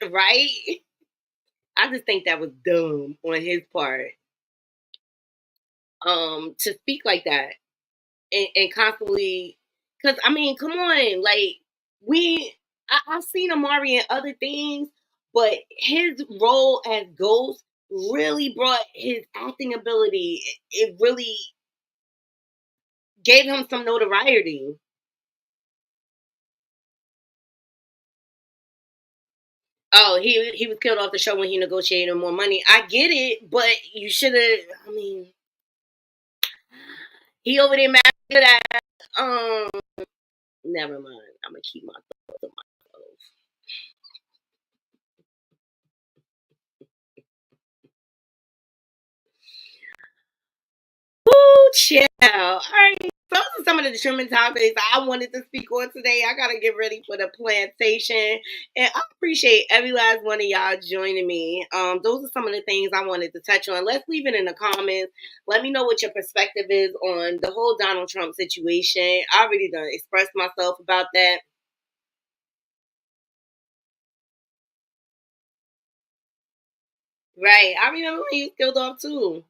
Right? I just think that was dumb on his part. To speak like that and constantly, because I mean, come on, like I've seen Amari in other things, but his role as Ghost really brought his acting ability. It really gave him some notoriety. Oh, he was killed off the show when he negotiated more money. I get it, but you should have. I mean, he over there mad at that. Never mind. I'm gonna keep my thoughts to myself. Woo, chill. All right. Those are some of the trimming topics I wanted to speak on today. I gotta get ready for the plantation, and I appreciate every last one of y'all joining me. Those are some of the things I wanted to touch on. Let's leave it in the comments. Let me know what your perspective is on the whole Donald Trump situation. I already done expressed myself about that. Right. I remember when he was killed off too.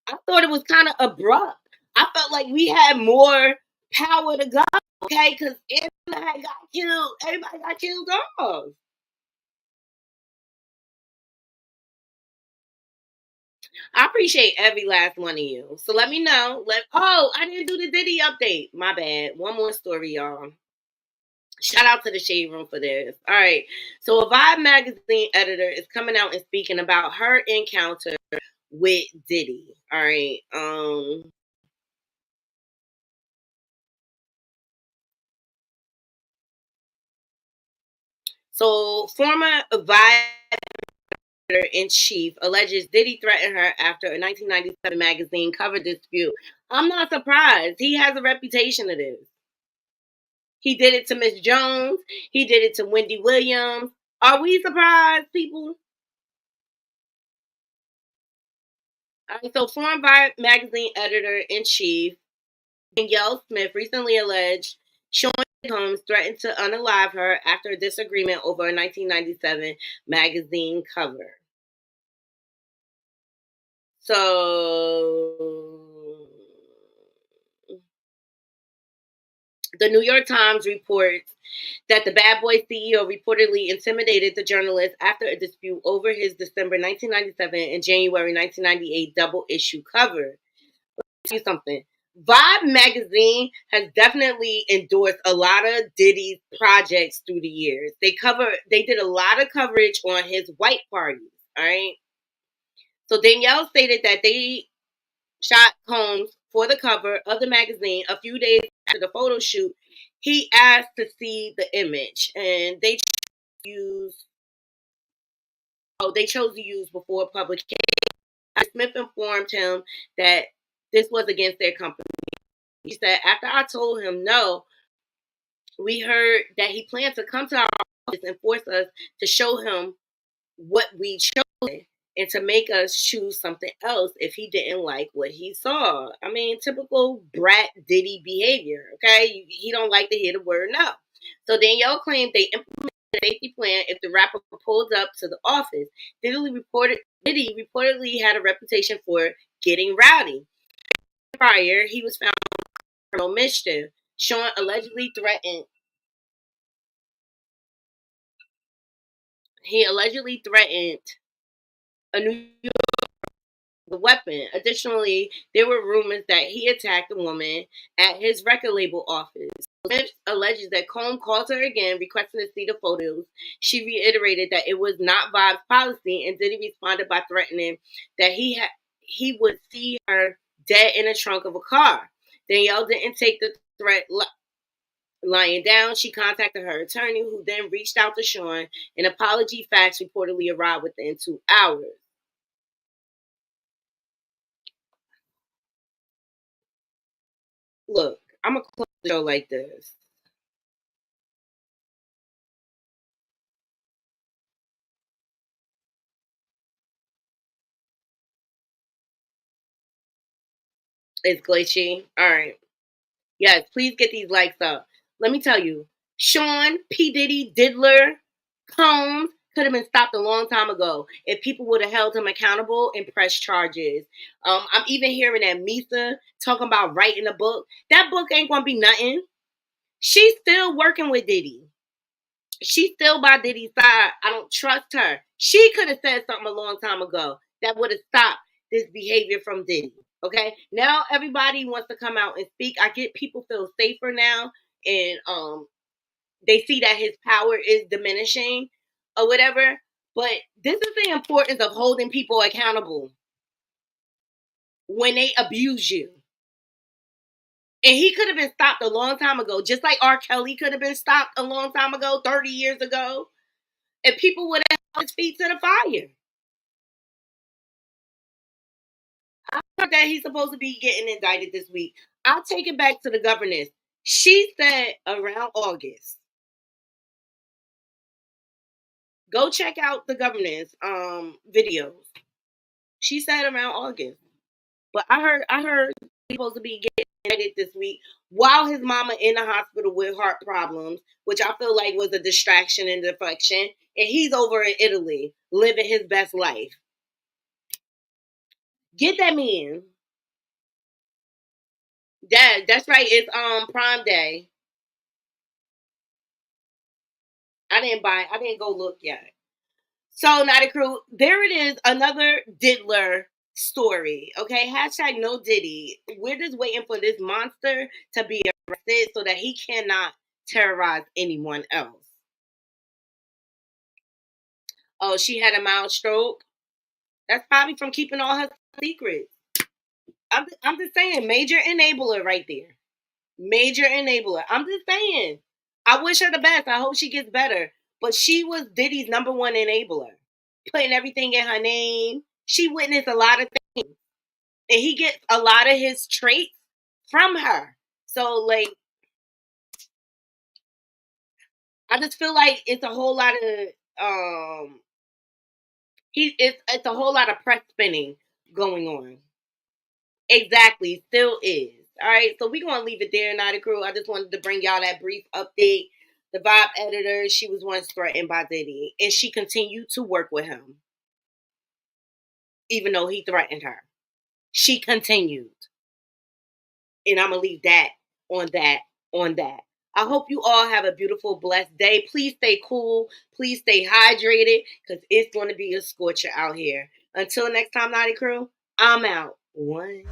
I thought it was kind of abrupt. I felt like we had more power to go, okay? Because everybody got killed. Everybody got killed off. I appreciate every last one of you. So let me know. I didn't do the Diddy update. My bad. One more story, y'all. Shout out to the Shade Room for this. All right. So a Vibe magazine editor is coming out and speaking about her encounter with Diddy. All right. So former Vibe in chief alleges Diddy threatened her after a 1997 magazine cover dispute. I'm not surprised. He has a reputation of this. He did it to Miss Jones. He did it to Wendy Williams. Are we surprised, people? All right, so Foreign magazine editor-in-chief Danielle Smith recently alleged Sean Combs threatened to unalive her after a disagreement over a 1997 magazine cover. So the New York Times reports that the Bad Boy CEO reportedly intimidated the journalist after a dispute over his December 1997 and January 1998 double issue cover. Let me tell you something. Vibe magazine has definitely endorsed a lot of Diddy's projects through the years. They did a lot of coverage on his white parties. All right. So Danielle stated that they shot Combs for the cover of the magazine a few days after the photo shoot. He asked to see the image, and they chose to use before publication. Smith informed him that this was against their company. He said, after I told him no, we heard that he planned to come to our office and force us to show him what we chose and to make us choose something else if he didn't like what he saw. I mean, typical brat Diddy behavior, okay? He don't like to hear the word no. So Danielle claimed they implemented a safety plan if the rapper pulled up to the office. Diddy reportedly had a reputation for getting rowdy. Prior, he was found with criminal mischief. Sean allegedly threatened a New the weapon. Additionally, there were rumors that he attacked a woman at his record label office. alleges that Combe called her again, requesting to see the photos. She reiterated that it was not Vibes' policy, and Diddy responded by threatening that he would see her dead in the trunk of a car. Danielle didn't take the threat lying down. She contacted her attorney, who then reached out to Sean. An apology fax reportedly arrived within 2 hours. Look, I'm going to close the show like this. It's glitchy. All right. Yes, please get these likes up. Let me tell you, Sean, P. Diddy, Diddler, Combs could have been stopped a long time ago if people would have held him accountable and pressed charges. I'm even hearing that Misa talking about writing a book. That book ain't going to be nothing. She's still working with Diddy. She's still by Diddy's side. I don't trust her. She could have said something a long time ago that would have stopped this behavior from Diddy. Okay? Now everybody wants to come out and speak. I get people feel safer now, and they see that his power is diminishing or whatever. But this is the importance of holding people accountable when they abuse you. And he could have been stopped a long time ago, just like R. Kelly could have been stopped a long time ago, 30 years ago. And people would have held his feet to the fire. I heard that he's supposed to be getting indicted this week. I'll take it back to the governess. She said around August. Go check out the governess videos. She said around August. But I heard he's supposed to be getting indicted this week while his mama in the hospital with heart problems, which I feel like was a distraction and deflection. And he's over in Italy living his best life. Get that man. That's right. It's Prime Day. I didn't go look yet. So, Naughty Crew, there it is, another Diddler story. Okay, hashtag no Diddy. We're just waiting for this monster to be arrested so that he cannot terrorize anyone else. Oh, she had a mild stroke. That's probably from keeping all her secrets. I'm just saying, major enabler right there. Major enabler. I'm just saying. I wish her the best. I hope she gets better. But she was Diddy's number one enabler. Putting everything in her name. She witnessed a lot of things. And he gets a lot of his traits from her. So, like, I just feel like it's a whole lot of it's a whole lot of press spinning going on. Exactly, still is. All right, so we're gonna leave it there, Naughty Crew. I just wanted to bring y'all that brief update. The Vibe editor, she was once threatened by Diddy, and she continued to work with him, even though he threatened her. She continued, and I'm gonna leave that on that. I hope you all have a beautiful, blessed day. Please stay cool. Please stay hydrated, because it's going to be a scorcher out here. Until next time, Naughty Crew, I'm out. One.